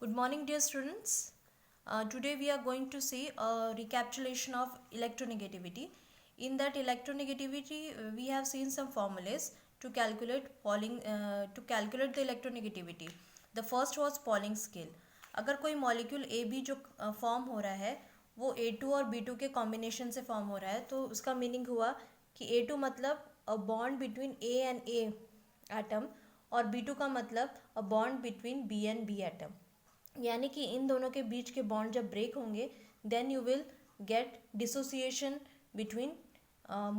Good morning, dear students. Today we are going to see a recapitulation of electronegativity. In that electronegativity, we have seen some formulas to calculate the electronegativity. The first was Pauling scale. अगर कोई molecule A B जो form हो रहा है वो A2 और B2 के combination से फॉर्म हो रहा है, तो उसका मीनिंग हुआ कि A2 मतलब a bond between A and A atom और B2 का मतलब a bond between B and B atom, यानी कि इन दोनों के बीच के बॉन्ड जब ब्रेक होंगे then you will get dissociation between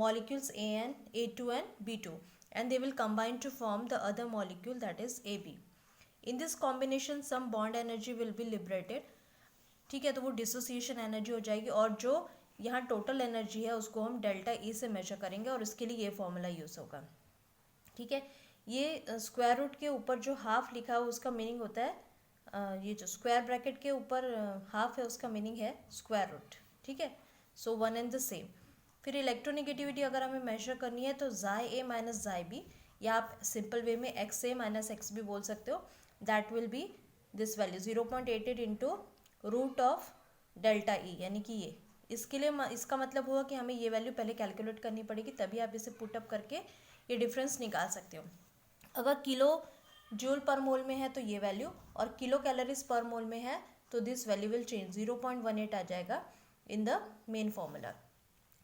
molecules A and A2 and B2 and they will combine to form the other molecule that is AB. In this combination some bond energy will be liberated. ठीक है, तो वो dissociation energy हो जाएगी और जो यहाँ total energy है उसको हम डेल्टा ई से मेजर करेंगे और इसके लिए ये फॉर्मूला यूज़ होगा. ठीक है, ये स्क्वायर रूट के ऊपर जो हाफ लिखा है उसका मीनिंग होता है ये जो स्क्वायर ब्रैकेट के ऊपर हाफ है उसका मीनिंग है स्क्वायर रूट. ठीक है, so one and the same. फिर इलेक्ट्रोनेगेटिविटी अगर हमें मेजर करनी है तो जाई ए माइनस जाई बी, या आप सिंपल वे में X A minus X B बोल सकते हो. That will be this value 0.88 into root of delta E, यानी कि ये इसके लिए इसका मतलब हुआ कि हमें ये वैल्यू पहले कैलकुलेट करनी पड़ेगी, तभी आप इसे पुटअप करके ये डिफरेंस निकाल सकते हो. अगर किलो जूल पर मोल में है तो ये वैल्यू, और किलो कैलोरीज पर मोल में है तो दिस वैल्यू विल चेंज, 0.18 आ जाएगा in the main formula.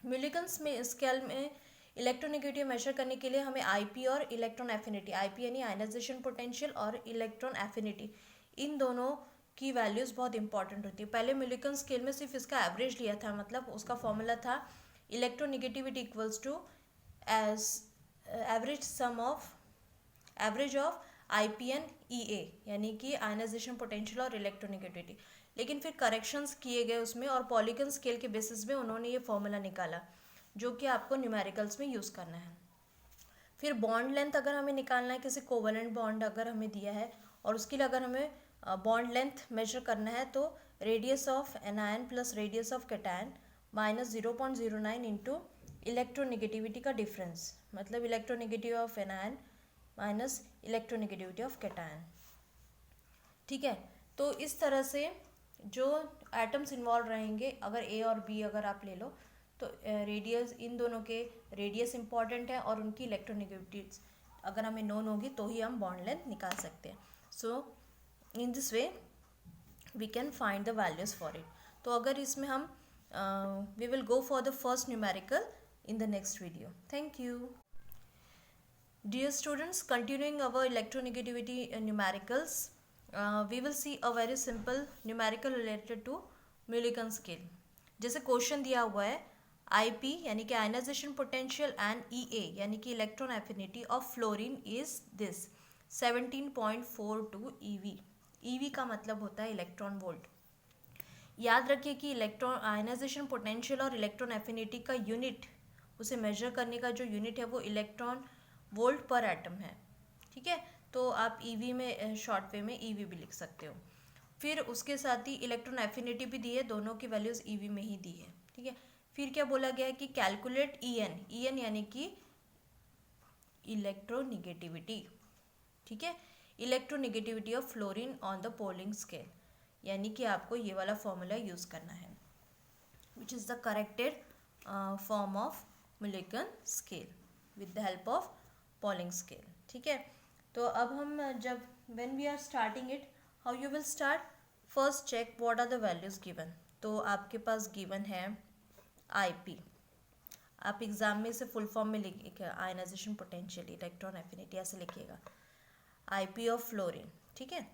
Millikan's में स्केल में इलेक्ट्रोनेगेटिव मेजर करने के लिए हमें आईपी और इलेक्ट्रॉन एफिनिटी, आईपी यानी आयनाइजेशन पोटेंशियल और इलेक्ट्रॉन एफिनिटी, इन दोनों की वैल्यूज़ बहुत इंपॉर्टेंट होती है. पहले मिलिकन स्केल में सिर्फ इसका एवरेज लिया था, मतलब उसका फॉर्मूला था electronegativity equals to as average of I N E A, यानी कि आयनाइजेशन पोटेंशियल और इलेक्ट्रोनेगेटिविटी. लेकिन फिर करेक्शंस किए गए उसमें और पॉलीगन स्केल के बेसिस में उन्होंने ये फॉर्मूला निकाला जो कि आपको न्यूमेरिकल्स में यूज़ करना है. फिर बॉन्ड लेंथ अगर हमें निकालना है, किसी कोवलेंट बॉन्ड अगर हमें दिया है और उसके लिए अगर हमें बॉन्ड लेंथ मेजर करना है तो radius of anion plus radius of cation minus 0.09 into electronegativity का डिफरेंस, मतलब electronegative of anion minus electronegativity of cation. ठीक है, तो इस तरह से जो एटम्स इन्वॉल्व रहेंगे, अगर ए और बी अगर आप ले लो तो रेडियस, इन दोनों के रेडियस इंपॉर्टेंट है और उनकी इलेक्ट्रोनेगेटिविटी अगर हमें नोन होगी तो ही हम बॉन्ड लेंथ निकाल सकते हैं. So in this way we can find the values for it. तो अगर इसमें हम we will go for the first numerical in the next video. Thank you. Dear students, continuing our electronegativity numericals, we will see a very simple numerical related to Millikan scale. जैसे question दिया हुआ है IP यानी कि ionization potential and EA यानी कि electron affinity of fluorine is this 17.42 EV. EV का मतलब होता है इलेक्ट्रॉन वोल्ट. याद रखिए कि इलेक्ट्रॉन आयनाइजेशन पोटेंशियल और इलेक्ट्रॉन एफिनिटी का यूनिट, उसे मेजर करने का जो यूनिट है वो इलेक्ट्रॉन वोल्ट पर एटम है. ठीक है, तो आप ईवी में शॉर्ट वे में ईवी भी लिख सकते हो. फिर उसके साथ ही इलेक्ट्रॉन एफिनिटी भी दी है, दोनों की वैल्यूज़ ईवी में ही दी है. ठीक है, फिर क्या बोला गया है कि कैलकुलेट EN यानी कि इलेक्ट्रोनेगेटिविटी. ठीक है, electronegativity of fluorine on the polling scale, यानी कि आपको ये वाला फॉर्मूला यूज़ करना है which is the corrected form of Millikan scale with the help of Pauling scale. ठीक है, तो अब हम जब when we are starting it, how you will start? First check what are the values given. तो आपके पास given है IP. आप एग्ज़ाम में इसे फुल फॉर्म में लिखिए, आयनाइजेशन पोटेंशियल इलेक्ट्रॉन एफिनिटी ऐसे लिखिएगा. IP ऑफ फ्लोरीन, ठीक है,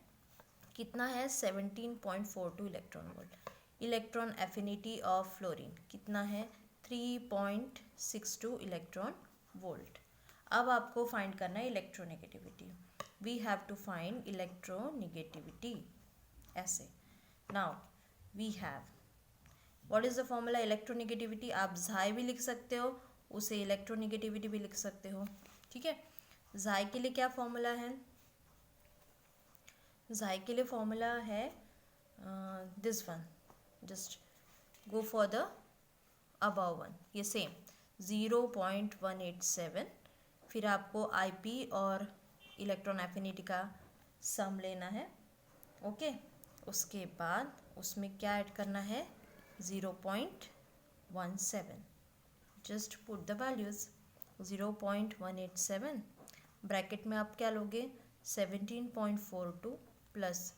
कितना है 17.42 electron volt. Electron affinity of fluorine कितना है 3.62 इलेक्ट्रॉन वोल्ट. अब आपको फाइंड करना है electronegativity. We have to find electronegativity ऐसे. Now we have what is the formula electronegativity. आप झाई भी लिख सकते हो, उसे इलेक्ट्रोनेगेटिविटी भी लिख सकते हो. ठीक है, झाई के लिए क्या फॉर्मूला है? झाई के लिए फॉर्मूला है this one, just go for the above one, ये सेम 0.187. फिर आपको IP और इलेक्ट्रॉन एफिनिटी का सम लेना है. ओके, उसके बाद उसमें क्या ऐड करना है 0.17. Just put the values 0.187 bracket में आप क्या लोगे 17.42 plus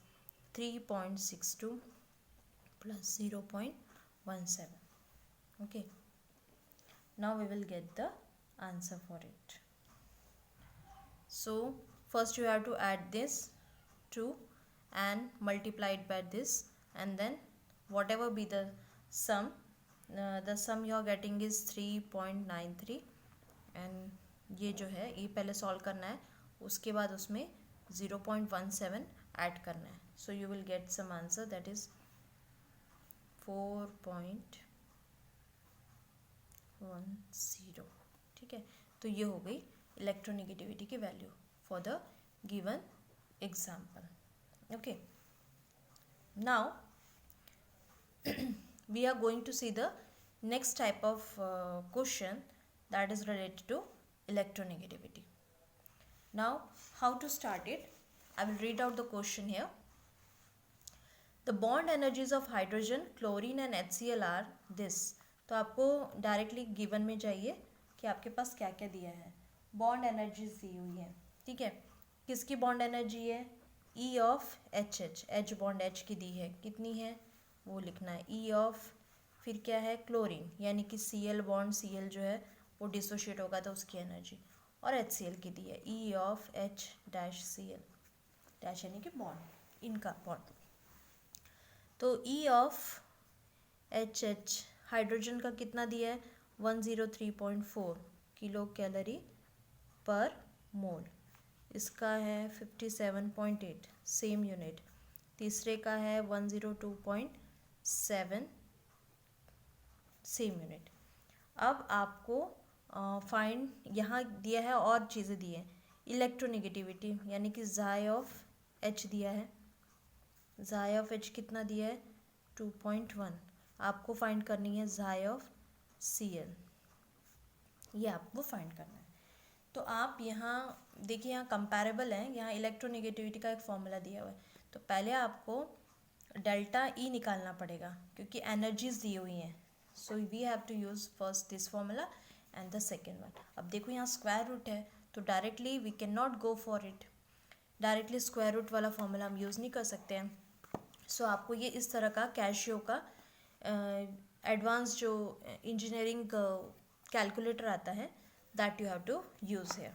3.62 plus 0.17. Okay, now we will get the answer for it. So first you have to add this 2 and multiply it by this, and then whatever be the sum you are getting is 3.93. and ये जो है ये पहले solve करना है, उसके बाद उसमें 0.17 ऐड करना है. so you will get some answer that is 4.10. ठीक है, तो ये हो गई इलेक्ट्रोनेगेटिविटी की value for the given example. Okay, now we are going to see the next type of question that is related to electronegativity. Now how to start it? I will read out the question here. The bond energies of hydrogen, chlorine and HCl are this. तो आपको directly given में चाहिए कि आपके पास क्या क्या दिया है. बॉन्ड एनर्जीज दी हुई है. ठीक है, किसकी बॉन्ड एनर्जी है E of H H, H bond H की दी है, कितनी है वो लिखना है. E ऑफ फिर क्या है क्लोरीन, यानी कि Cl बॉन्ड Cl जो है वो डिसोशिएट होगा तो उसकी एनर्जी, और HCl की दी है E of H dash Cl dash, यानी कि बॉन्ड, इनका बॉन्ड. तो E of H H hydrogen का कितना दिया है 103.4 किलो कैलोरी पर मोल. इसका है 57.8 सेम यूनिट. तीसरे का है 102.7 सेम यूनिट. अब आपको फाइंड यहाँ दिया है और चीज़ें दी है. इलेक्ट्रोनेगेटिविटी यानी कि ज़ाई ऑफ एच दिया है. ज़ाई ऑफ एच कितना दिया है 2.1. आपको फाइंड करनी है ज़ाई ऑफ Cl, ये आपको फाइंड करना है. तो आप यहाँ देखिए, यहाँ कंपैरेबल है, यहाँ इलेक्ट्रोनेगेटिविटी का एक फॉर्मूला दिया हुआ है. तो पहले आपको डेल्टा E निकालना पड़ेगा क्योंकि एनर्जीज दी हुई हैं. So we have to use first this formula and the second one. अब देखो यहाँ स्क्वायर रूट है तो directly we can not go for it. Directly square root वाला फॉर्मूला हम यूज़ नहीं कर सकते हैं. सो आपको ये इस तरह का कैशियो का एडवांस जो इंजीनियरिंग कैलकुलेटर आता है that you have to use here.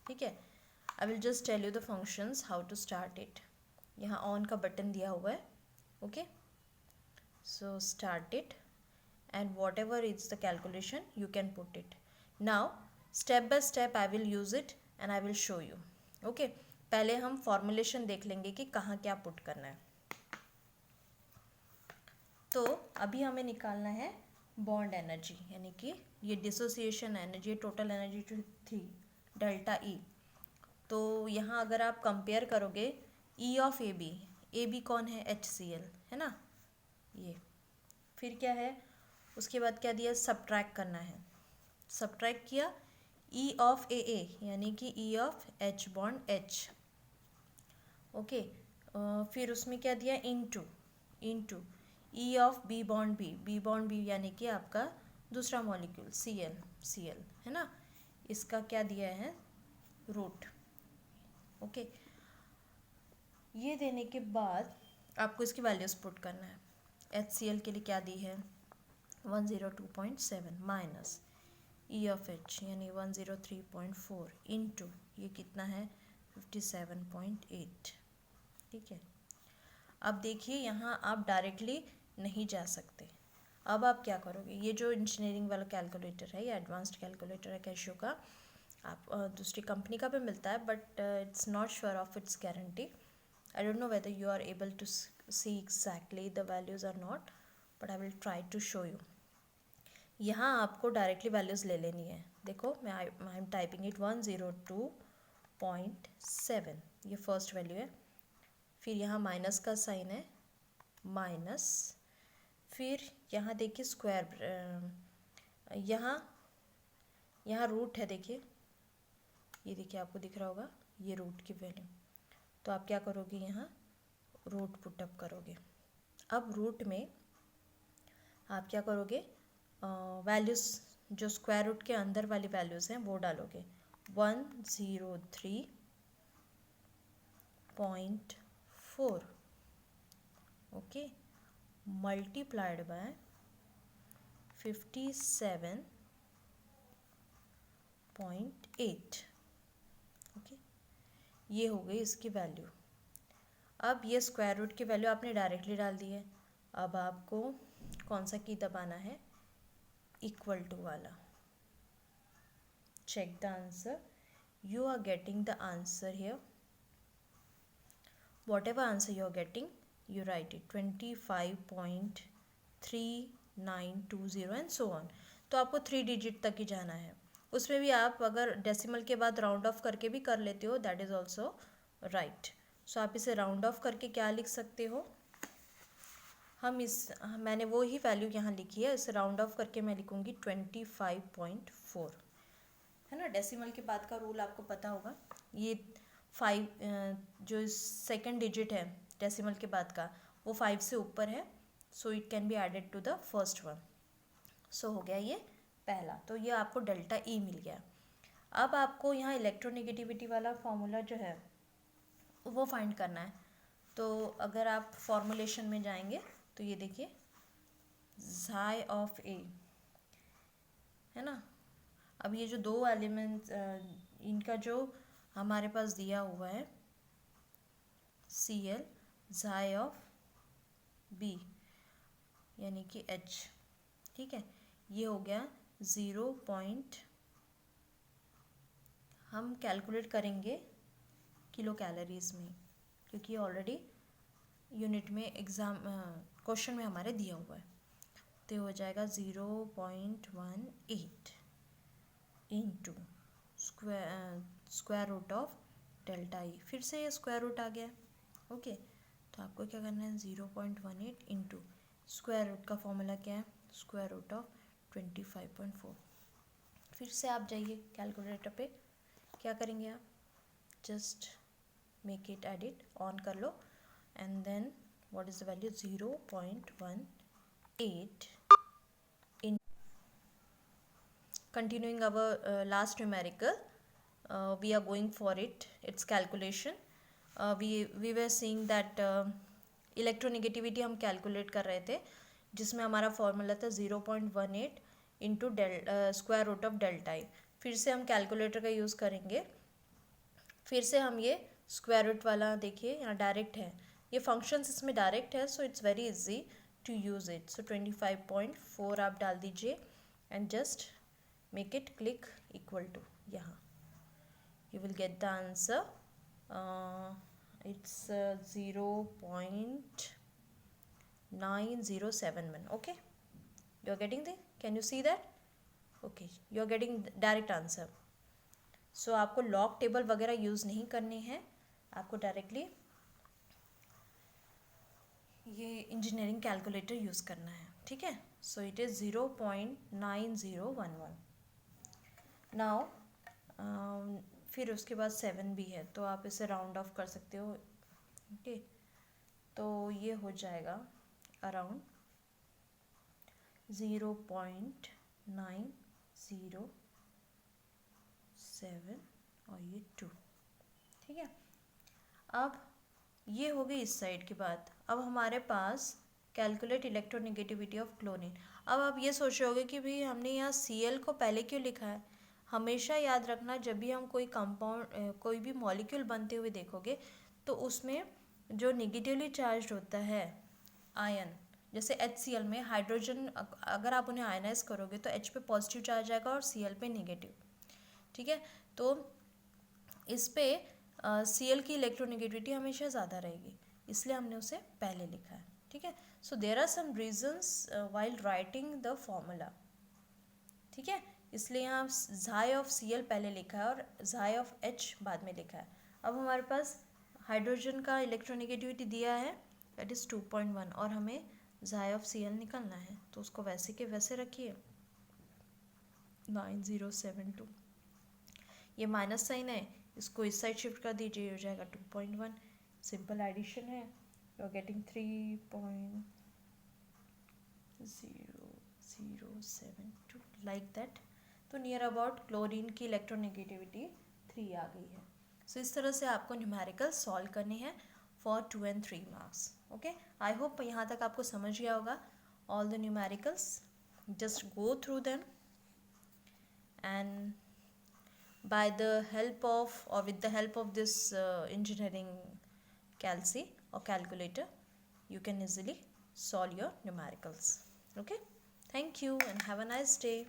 ठीक है, I will just tell you the functions how to start it. यहाँ ऑन का बटन दिया हुआ है. Okay, so start it and whatever is the calculation you can put it. Now step by step I will use it and I will show you. Okay, पहले हम formulation देख लेंगे कि कहाँ क्या पुट करना है. तो अभी हमें निकालना है बॉन्ड एनर्जी, यानी कि ये डिसोसिएशन एनर्जी, टोटल एनर्जी जो थी डेल्टा E. तो यहाँ अगर आप कंपेयर करोगे E ऑफ ए बी कौन है HCl है ना ये. फिर क्या है उसके बाद क्या दिया सब्ट्रैक्ट करना है. सब्ट्रैक्ट किया E ऑफ ए यानी कि E of H bond H. Okay, फिर उसमें क्या दिया into E of B bond B यानी कि आपका दूसरा मॉलिक्यूल Cl है ना. इसका क्या दिया है रूट. ओके, ये देने के बाद आपको इसकी वैल्यूज पुट करना है. HCl के लिए क्या दी है 102.7 माइनस E ऑफ H यानी 103.4 इनटू ये कितना है 57.8. ठीक है, अब देखिए यहाँ आप डायरेक्टली नहीं जा सकते. अब आप क्या करोगे, ये जो इंजीनियरिंग वाला कैलकुलेटर है, ये एडवांस्ड कैलकुलेटर है कैशियो का. आप दूसरी कंपनी का भी मिलता है but it's not sure of it's guarantee. I don't know whether you are able to see exactly the values are not, but I will try to show you. यहाँ आपको डायरेक्टली वैल्यूज़ ले लेनी है. देखो मैं आई एम टाइपिंग इट 102.7, ये first value है. फिर यहाँ माइनस का साइन है माइनस. फिर यहाँ देखिए स्क्वायर, यहाँ रूट है. देखिए ये देखिए आपको दिख रहा होगा ये रूट की वैल्यू. तो आप क्या करोगे यहाँ रूट पुटअप करोगे। अब रूट में आप क्या करोगे, वैल्यूज़ जो स्क्वायर रूट के अंदर वाली वैल्यूज़ हैं वो डालोगे। 103.4 ओके, मल्टीप्लाइड बाय 57.8 ओके, ये हो गई इसकी वैल्यू। अब ये स्क्वायर रूट की वैल्यू आपने डायरेक्टली डाल दी है। अब आपको कौन सा की दबाना है, इक्वल टू वाला। Check the answer, you are getting the answer here. Whatever answer you are getting, you write it 25.3920 and so on. तो आपको 3 डिजिट तक ही जाना है। उसमें भी आप अगर डेसिमल के बाद राउंड ऑफ करके भी कर लेते हो, दैट इज़ ऑल्सो राइट। सो आप इसे राउंड ऑफ करके क्या लिख सकते हो, मैंने वो ही वैल्यू यहाँ लिखी है, इसे राउंड ऑफ करके मैं लिखूँगी 25.4, है ना। डेसिमल के बाद का रूल आपको पता होगा, ये 5 जो सेकंड डिजिट है डेसिमल के बाद का वो 5 से ऊपर है, so it can be added to the first one. So हो गया ये पहला, तो ये आपको डेल्टा ई मिल गया। अब आपको यहाँ इलेक्ट्रोनेगेटिविटी वाला फॉर्मूला जो है वो फाइंड करना है। तो अगर आप फॉर्मुलेशन में जाएंगे तो ये देखिए, झाई ऑफ ए, है ना। अब ये जो दो एलिमेंट्स इनका जो हमारे पास दिया हुआ है Cl, झाई ऑफ बी यानी कि H, ठीक है। ये हो गया 0. हम कैलकुलेट करेंगे किलो कैलोरीज में, क्योंकि ऑलरेडी यूनिट में एग्ज़ाम क्वेश्चन में हमारे दिया हुआ है। तो हो जाएगा 0.18 into square root of delta E. फिर से ये स्क्वायर रूट आ गया, ओके। तो आपको क्या करना है, 0.18 इंटू स्क्वायर रूट का फॉर्मूला क्या है, स्क्वायर रूट ऑफ 25.4। फिर से आप जाइए कैलकुलेटर पे, क्या करेंगे आप, just make it edit on कर लो, and then what is the value, 0.18 in continuing our last numerical, we are going for its calculation. We were seeing that electronegativity हम कैलकुलेट कर रहे थे, जिसमें हमारा फॉर्मूला था 0.18 into square root of delta E. फिर से हम कैलकुलेटर का यूज़ करेंगे, फिर से हम ये स्क्वायर रूट वाला देखिए यहाँ डायरेक्ट है, ये फंक्शंस इसमें डायरेक्ट है, so it's very easy to use it. So 25.4 आप डाल दीजिए and just make it click equal to, यहाँ you will get the answer. It's 0.9071. okay, you are getting the, can you see that, okay, you are getting direct answer. So आपको log table वगैरह use नहीं करने हैं, आपको directly ये engineering calculator use करना है, ठीक है। So it is 0.9011। नाउ फिर उसके बाद 7 भी है, तो आप इसे राउंड ऑफ कर सकते हो, ओके। तो ये हो जाएगा अराउंड 0.907 और ये 2, ठीक है। अब ये हो गई इस साइड की बात। अब हमारे पास कैलकुलेट इलेक्ट्रोनेगेटिविटी ऑफ क्लोरीन। अब आप ये सोच रहे होगे कि भाई हमने यहाँ Cl को पहले क्यों लिखा है। हमेशा याद रखना, जब भी हम कोई कंपाउंड कोई भी मॉलिक्यूल बनते हुए देखोगे तो उसमें जो निगेटिवली चार्ज होता है आयन, जैसे HCl में हाइड्रोजन, अगर आप उन्हें आयनाइज करोगे तो H पे पॉजिटिव चार्ज आएगा और Cl पे नेगेटिव, ठीक है। तो इस पे Cl की इलेक्ट्रोनेगेटिविटी हमेशा ज़्यादा रहेगी, इसलिए हमने उसे पहले लिखा है, ठीक है। So there are some reasons while writing the formula, ठीक है। इसलिए यहाँ झाई ऑफ Cl पहले लिखा है और झाई ऑफ H बाद में लिखा है। अब हमारे पास हाइड्रोजन का इलेक्ट्रोनेगेटिविटी दिया है, दैट इज़ 2.1, और हमें झाई ऑफ Cl निकालना है, तो उसको वैसे के वैसे रखिए 9072। ये माइनस साइन है, इसको इस साइड शिफ्ट कर दीजिए, हो जाएगा 2.1। सिंपल एडिशन है, you're getting 3.0072 like that. तो नियर अबाउट क्लोरीन की इलेक्ट्रोनेगेटिविटी 3 आ गई है. सो इस तरह से आपको न्यूमेरिकल सॉल्व करने हैं for 2 and 3 marks. Okay, I hope यहाँ तक आपको समझ गया होगा all the numericals. Just go through them and by the help of or with the help of this engineering calci or calculator, you can easily solve your numericals. Okay, thank you and have a nice day.